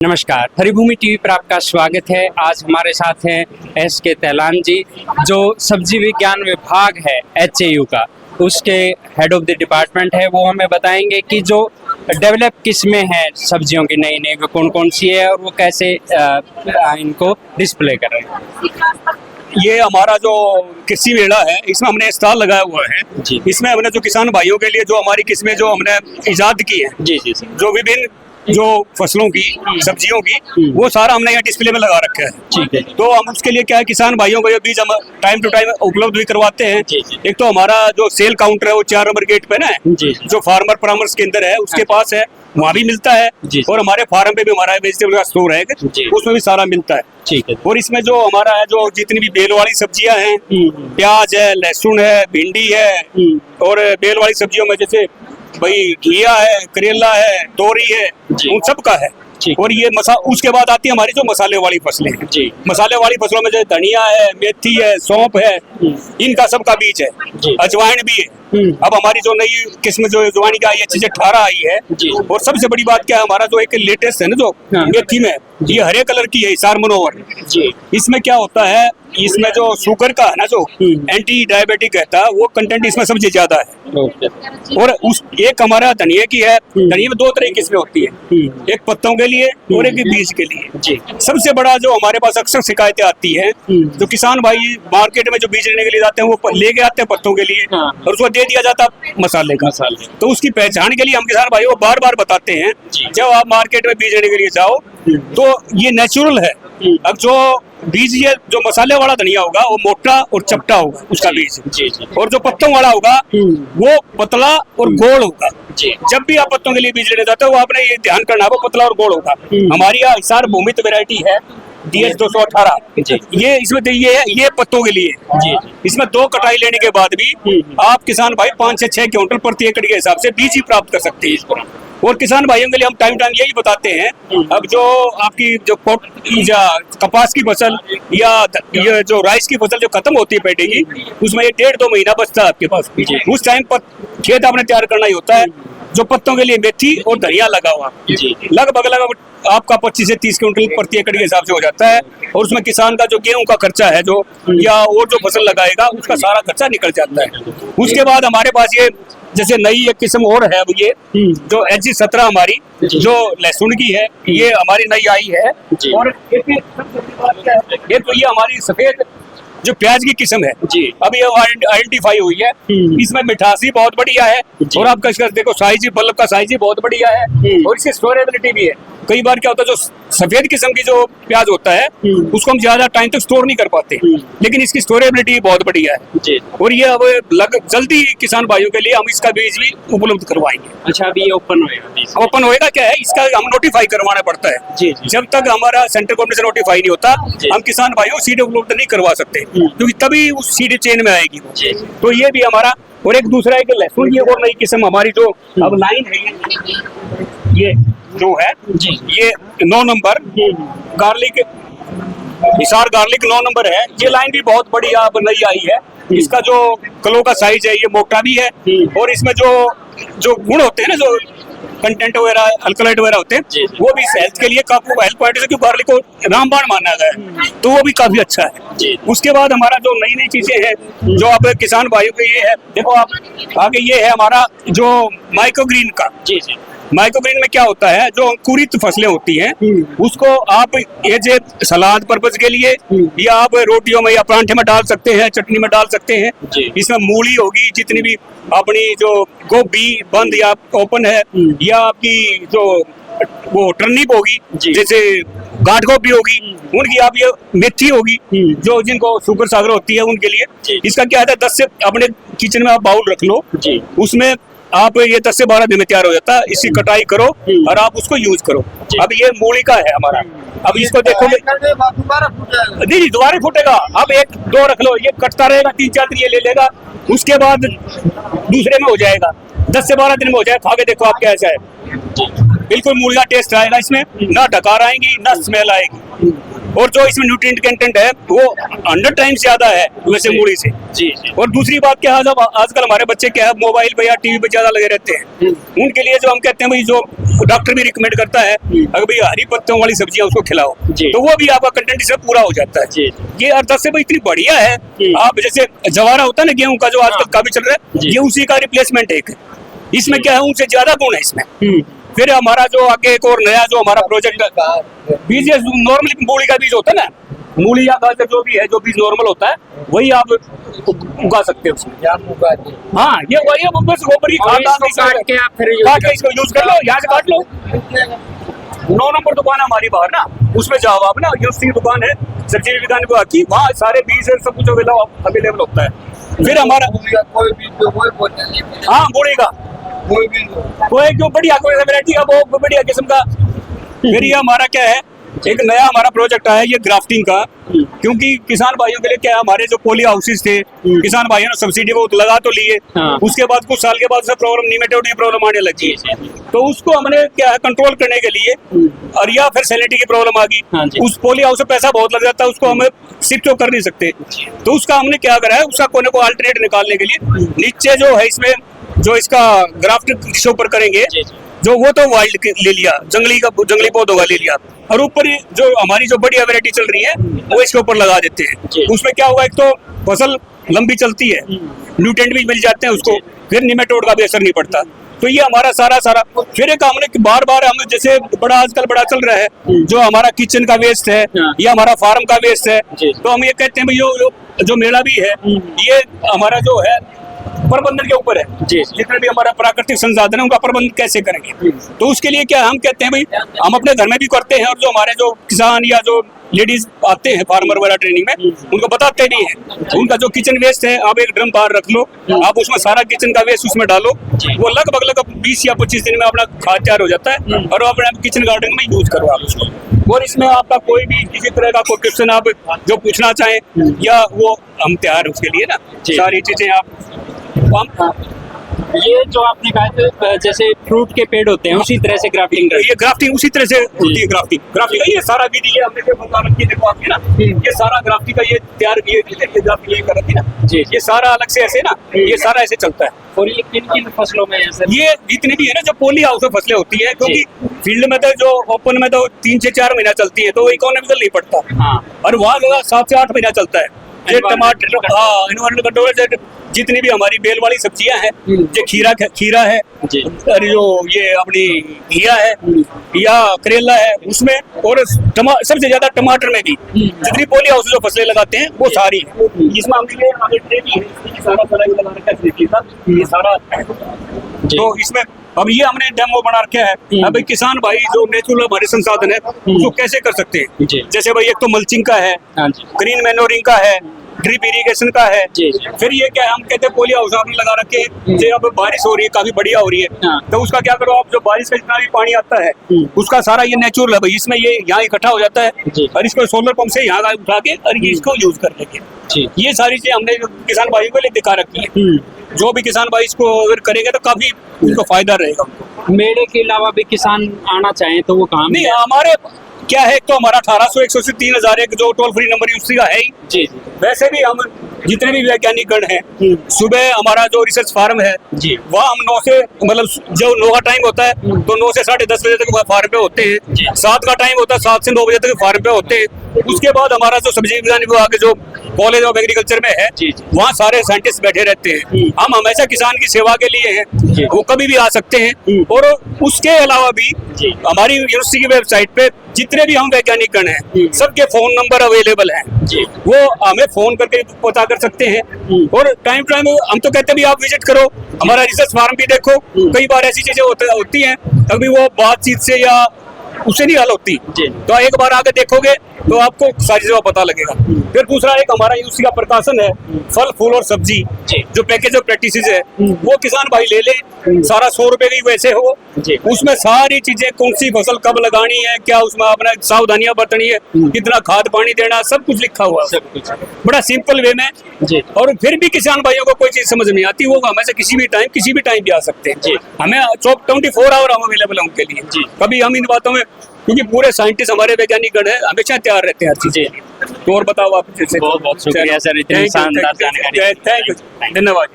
नमस्कार, हरिभूमि टीवी पर आपका स्वागत है। आज हमारे साथ हैं SK तैलान जी, जो सब्जी विज्ञान विभाग है HAU का, उसके हेड ऑफ द डिपार्टमेंट है। वो हमें बताएंगे कि जो डेवलप किस्में हैं सब्जियों की नई नई कौन कौन सी है और वो कैसे इनको डिस्प्ले कर रहे हैं। ये हमारा जो कृषि मेला है, इसमें हमने स्टॉल लगाया हुआ है जी। इसमें हमने जो किसान भाइयों के लिए जो हमारी किस्में जो हमने इजाद की है जी जी जो विभिन्न जो फसलों की सब्जियों की वो सारा हमने यहाँ डिस्प्ले में लगा रखा है। ठीक है। तो हम उसके लिए क्या है, किसान भाइयों को ये बीज हम टाइम टू टाइम उपलब्ध भी करवाते हैं। एक तो हमारा जो सेल काउंटर है वो 4 नंबर गेट पे ना जो फार्मर परामर्श केंद्र है उसके पास है, वहाँ भी मिलता है। और हमारे फार्म पे भी हमारा वेजिटेबल का स्टोर है, उसमें भी सारा मिलता है। ठीक है। और इसमें जो हमारा है जो जितनी भी बेल वाली सब्जियां हैं, प्याज है, लहसुन है, भिंडी है, और बेल वाली सब्जियों में जैसे भाई घिया है, करेला है, तोरी है, उन सब का है। और ये उसके बाद आती है हमारी जो मसाले वाली फसलें हैं जी। मसाले वाली फसलों में जो धनिया है, मेथी है, सौंफ है, इनका सब का बीज है, अजवाइन भी है। अब हमारी जो नई किस्म जो अजवाइन की आई है 618 आई है। और सबसे बड़ी बात क्या है, हमारा जो एक लेटेस्ट है ना जो मेथी में ये हरे कलर की है, हिसार मनोवर। इसमें क्या होता है, इसमें जो शुगर का है ना जो एंटी डायबिटिक रहता है वो कंटेंट इसमें सबसे ज्यादा है। और उस एक हमारा धनिया की है, धनिया में 2 तरह की किस्में होती है, एक पत्तों के लिए और एक बीज के लिए। सबसे बड़ा जो हमारे पास अक्सर शिकायतें आती है, जो किसान भाई मार्केट में जो बीज लेने के लिए जाते हैं वो लेके आते हैं पत्तों के लिए और उसको दे दिया जाता मसाले का। तो उसकी पहचान के लिए हम किसान भाई को बार बार बताते हैं, जब आप मार्केट में बीज लेने के लिए जाओ तो ये नेचुरल है। अब जो बीज ये जो मसाले वाला धनिया होगा वो मोटा और चपटा होगा उसका बीज, और जो पत्तों वाला होगा वो पतला और गोल होगा। जब भी आप पत्तों के लिए बीज लेने जाते हो वो आपने ये ध्यान करना है वो पतला और गोल होगा। हमारी यहाँ हिसार भूमित वैरायटी है DH 218, ये इसमें ये पत्तों के लिए। इसमें 2 कटाई लेने के बाद भी आप किसान भाई 5 से 6 क्विंटल प्रति एकड़ के हिसाब से बीज ही प्राप्त कर सकते हैं इसको। और किसान भाइयों के लिए हम टाइम टाइम यही बताते हैं, अब जो आपकी जो कपास की फसल या ये जो राइस की फसल जो खत्म होती है पेटे की, उसमें ये 1.5-2 महीना बचता है आपके पास। उस टाइम पर खेत आपने तैयार करना ही होता है। जो पत्तों के लिए मेथी और धनिया लगा हुआ लगभग आपका 25 से 30 क्विंटल प्रति एकड़ के हिसाब से हो जाता है। और उसमें किसान का जो गेहूं का खर्चा है जो या और जो फसल लगाएगा उसका सारा खर्चा निकल जाता है। उसके बाद हमारे पास ये जैसे नई एक किस्म और है, अब ये जो HG 17 हमारी जो लहसुन की है, ये हमारी नई आई है। और ये तो ये हमारी सफेद जो प्याज की किस्म है अब ये आइडेंटिफाई हुई है। इसमें मिठासी बहुत बढ़िया है और आपका इसका देखो साइज ही, बल्ब का साइज ही बहुत बढ़िया है और इसकी स्टोरेबिलिटी भी है। कई बार क्या होता है जो सफेद किस्म की जो प्याज होता है उसको हम ज्यादा टाइम तक स्टोर नहीं कर पाते, लेकिन इसकी स्टोरेबिलिटी बहुत बढ़िया है। और ये अब जल्दी किसान भाइयों के लिए हम इसका बीज भी उपलब्ध करवाएंगे। अच्छा, अभी ये ओपन होएगा क्या है, इसका हम नोटिफाई करवाना पड़ता है। जब तक हमारा सेंट्रल गवर्नमेंट से नोटिफाई नहीं होता हम किसान भाइयों को सीड उपलब्ध नहीं करवा सकते, क्योंकि तभी उस सीड चेन में आएगी। तो ये भी हमारा। और एक दूसरा है कि लहसुन की और नई किस्म हमारी जो अब लाइन है, ये जो है ये 9 number garlic, Hisar garlic 9 number है। ये लाइन भी बहुत बढ़िया अब नई आई है। इसका जो कलो का साइज है ये मोटा भी है और इसमें जो गुण होते हैं ना, जो कंटेंट वगैरह अल्कलाइट वगैरह होते हैं, वो भी हेल्थ के लिए काफी हेल्थ पॉइंट से गार्लिक को रामबाण माना गया है, तो वो भी काफी अच्छा है। उसके बाद हमारा जो नई नई चीजें हैं जो आप किसान भाइयों के ये है, देखो आप आगे ये है हमारा जो माइक्रोग्रीन का। माइक्रोग्रीन में क्या होता है, जो अंकुरित फसलें होती हैं उसको आप एज ए सलाद पर्पज के लिए या आप रोटियों में या परांठे में डाल सकते हैं, चटनी में डाल सकते हैं। इसमें मूली होगी, जितनी भी अपनी जो गोभी बंद या ओपन है, या आपकी जो वो टर्निप होगी, जैसे गांठ गोभी होगी, उनकी आप ये मेथी होगी जो जिनको शुगर सागर होती है उनके लिए। इसका क्या है, 10 से अपने किचन में आप बाउल रख लो, उसमें आप ये 10 से 12 दिन में तैयार हो जाता है। इसकी कटाई करो और आप उसको यूज करो। अब ये मूली का है हमारा, अब इसको देखोगे नहीं दोबारा फूटेगा। अब 1-2 रख लो, ये कटता रहेगा, 3-4 दिन ये ले लेगा, उसके बाद दूसरे में हो जाएगा, 10 से 12 दिन में हो जाएगा। खा के देखो आप कैसा है, बिल्कुल मूली का टेस्ट आएगा इसमें, ना डकार आएंगी ना स्मेल आएगी। और जो इसमें न्यूट्रिएंट कंटेंट है वो 100 टाइम्स ज्यादा है वैसे मूली से। जी और दूसरी बात क्या है, जब आजकल हमारे बच्चे क्या है मोबाइल पे या टीवी पे ज्यादा लगे रहते हैं, उनके लिए जो हम कहते हैं भाई जो डॉक्टर भी रिकमेंड करता है अगर भाई हरी पत्तों वाली सब्जियां उसको खिलाओ, तो वो भी आपका कंटेंट इसमें पूरा हो जाता है। ये अर्थ से भाई इतनी बढ़िया है। आप जैसे जवारा होता है ना गेहूं का जो आजकल काफी चल रहा है, ये उसी का रिप्लेसमेंट है एक। इसमें क्या है उनसे ज्यादा गुण है इसमें। फिर हमारा जो आगे एक और नया जो हमारा प्रोजेक्ट बीज नॉर्मली मूली का बीज होता है ना, मूली या गाजर जो भी है, जो बीज नॉर्मल होता है वही आप उगा सकते हो उसमें। हाँ ये वही है, बस गोबर की खाद डाल के आप फिर काट के इसको यूज कर लो, यहाँ से काट लो। 9 नंबर दुकान है हमारी बाहर ना, उसमें जाओ आप ना, यूनिवर्सिटी की दुकान है सब्जी विज्ञान विभाग की, वहाँ सारे बीज सब कुछ अवेलेबल होता है। फिर हमारा हाँ मूली का कोई क्यों बढ़िया कोई वैरायटी का वो बढ़िया किस्म का। फिर ये हमारा क्या है एक नया हमारा प्रोजेक्ट आया ये ग्राफ्टिंग का, क्योंकि किसान भाइयों के लिए क्या है हमारे जो पोली हाउसेस थे, किसान भाइयों ने सब्सिडी वो लगा तो लिए, उसके बाद कुछ साल के बाद से प्रॉब्लम निमेटोड की प्रॉब्लम आने लगी, तो उसको हमने क्या है कंट्रोल करने के लिए और या फिर सैलिनिटी की प्रॉब्लम आ गई, उस पोली हाउस में पैसा बहुत लग जाता है, उसको हमें शिफ्ट तो कर नहीं सकते, तो उसका हमने क्या करा है उसका कोने को अल्टरनेट निकालने के लिए नीचे जो है इसमें जो इसका ग्राफ्ट जिसके ऊपर करेंगे जो वो तो वाइल्ड ले लिया, जंगली पौधों का ले लिया, और ऊपर जो हमारी जो बढ़िया वैरायटी चल रही है वो इसके ऊपर लगा देते हैं। उसमें क्या होगा, एक तो फसल लंबी चलती है, न्यूट्रिएंट भी मिल जाते हैं उसको, फिर निमेटोड का भी असर नहीं पड़ता। तो ये हमारा सारा फिर एक हमने बार बार हम जैसे आजकल बड़ा चल रहा है जो हमारा किचन का वेस्ट है या हमारा फार्म का वेस्ट है, तो हम ये कहते हैं भाई जो मेला भी है ये हमारा जो है प्रबंधन के ऊपर है। जितने भी हमारा प्राकृतिक संसाधन है उनका प्रबंधन कैसे करेंगे, तो उसके लिए क्या हम कहते हैं भाई हम अपने घर में भी करते हैं, और जो हमारे जो किसान या जो लेडीज आते हैं फार्मर वाला ट्रेनिंग में उनको बताते नहीं है। उनका जो किचन वेस्ट है आप एक ड्रम बाहर रख लो, आप उसमें सारा किचन का वेस्ट उसमें डालो, वो लगभग 20 या 25 दिन में अपना खाद तैयार हो जाता है, और अपने किचन गार्डन में यूज करो आप उसको। और इसमें आपका कोई भी किसी तरह का कोई क्वेश्चन आप जो पूछना चाहें या वो हम तैयार है उसके लिए ना, सारी चीजें आप ये जो आपने कहा था जैसे फ्रूट के पेड़ होते हैं उसी तरह से ग्राफ्टिंग, ये ग्राफ्टिंग उसी तरह से होती है। ग्राफ्टिंग ये सारा विधि ये हमने बता रखी है, देखो आपकी ना ये सारा ग्राफ्टिंग का ये तैयार किए ग्राफ्टिंग ये कर रखी ना जी, ये सारा अलग से ऐसे ना ये सारा ऐसे चलता है। और ये किन फसलों में है? ये जितनी भी है ना जो पोली हाउस में फसलें होती है, क्योंकि फील्ड में तो जो ओपन में तो 3 से 4 महीना चलती है, तो वो इकोनॉमिकल नहीं पड़ता, और वहाँ 7 से 8 महीना चलता है। ये टमाटर इन्वायरमेंटल कंट्रोल जितनी भी हमारी बेल वाली सब्जियां हैं, जो खीरा है और जो ये अपनी घिया है या करेला है उसमें, और सबसे ज्यादा टमाटर में भी जितनी पोली हाउस जो फसलें लगाते हैं वो सारी है। इसमें ये सारा तो इसमें अब ये हमने डेमो बना रखा है। अब किसान भाई जो नेचुरल हमारे संसाधन है उसको कैसे कर सकते हैं, जैसे भाई एक तो मल्चिंग का है, ग्रीन मैनोरिंग का है, ड्रिप इरिगेशन का है, फिर ये क्या हम कहते हैं पोली हाउस आपने लगा रखे हैं, जो अब बारिश हो रही है काफी बढ़िया हो रही है, तो उसका क्या करो आप जो बारिश का जितना भी पानी आता है उसका सारा ये नेचुरल है भाई, इसमें ये यहाँ इकट्ठा हो जाता है और इसको सोलर पंप से यहाँ उठा के और ये इसको यूज कर लेंगे। ये सारी चीजें हमने किसान भाइयों के लिए दिखा रखी है, जो भी किसान भाई इसको अगर करेंगे तो काफी उनको फायदा रहेगा। मेले के अलावा भी किसान आना चाहें तो वो कहाँ? नहीं हमारे क्या है तो हमारा 1800 100 से 3000 एक जो टोल फ्री नंबर उसी का है ही जी। वैसे भी हम जितने भी वैज्ञानिक गण हैं सुबह हमारा जो रिसर्च फार्म है जी वहाँ हम 9 से मतलब जो 9 का टाइम होता है तो 9 से 10:30 बजे तक फार्म पे होते हैं, 7 का टाइम होता है 7 से 9 बजे तक फार्म पे होते हैं। उसके बाद हमारा जो सब्जी विज्ञान विभाग जो कॉलेज ऑफ एग्रीकल्चर में है वहाँ सारे साइंटिस्ट बैठे रहते हैं। हम हमेशा किसान की सेवा के लिए हैं, वो कभी भी आ सकते हैं। और उसके अलावा भी हमारी यूनिवर्सिटी की वेबसाइट पे जितने भी हम वैज्ञानिक गण हैं सबके फोन नंबर अवेलेबल हैं, वो हमें फोन करके पता कर सकते हैं। और टाइम टाइम हम तो कहते हैं भी आप विजिट करो, हमारा रिसर्च फार्म भी देखो। कई बार ऐसी चीजें होती हैं तभी वो बातचीत से या उससे नहीं हल होती, तो एक बार आके देखोगे तो आपको सारी चीजों का पता लगेगा। फिर दूसरा एक हमारा यूसी का प्रकाशन है फल फूल और सब्जी जो पैकेज ऑफ प्रैक्टिसेस है वो किसान भाई ले ले, सारा 100 रुपए की वैसे हो, उसमें सारी चीजें कौन सी फसल कब लगानी है, क्या उसमें अपना सावधानियां बरतनी है, कितना खाद पानी देना, सब कुछ लिखा हुआ है बड़ा सिंपल वे में। और फिर भी किसान भाइयों को कोई चीज समझ नहीं आती वो हमें से किसी भी टाइम भी आ सकते हैं। हमें 24 आवर हम अवेलेबल है उनके लिए, कभी हम इन बातों में क्योंकि पूरे साइंटिस्ट हमारे वैज्ञानिक गण है, हमेशा तैयार रहते हैं हर चीज। तो और बताओ आप। बहुत बहुत शुक्रिया सर, इतनी शानदार जानकारी। थैंक यू, धन्यवाद।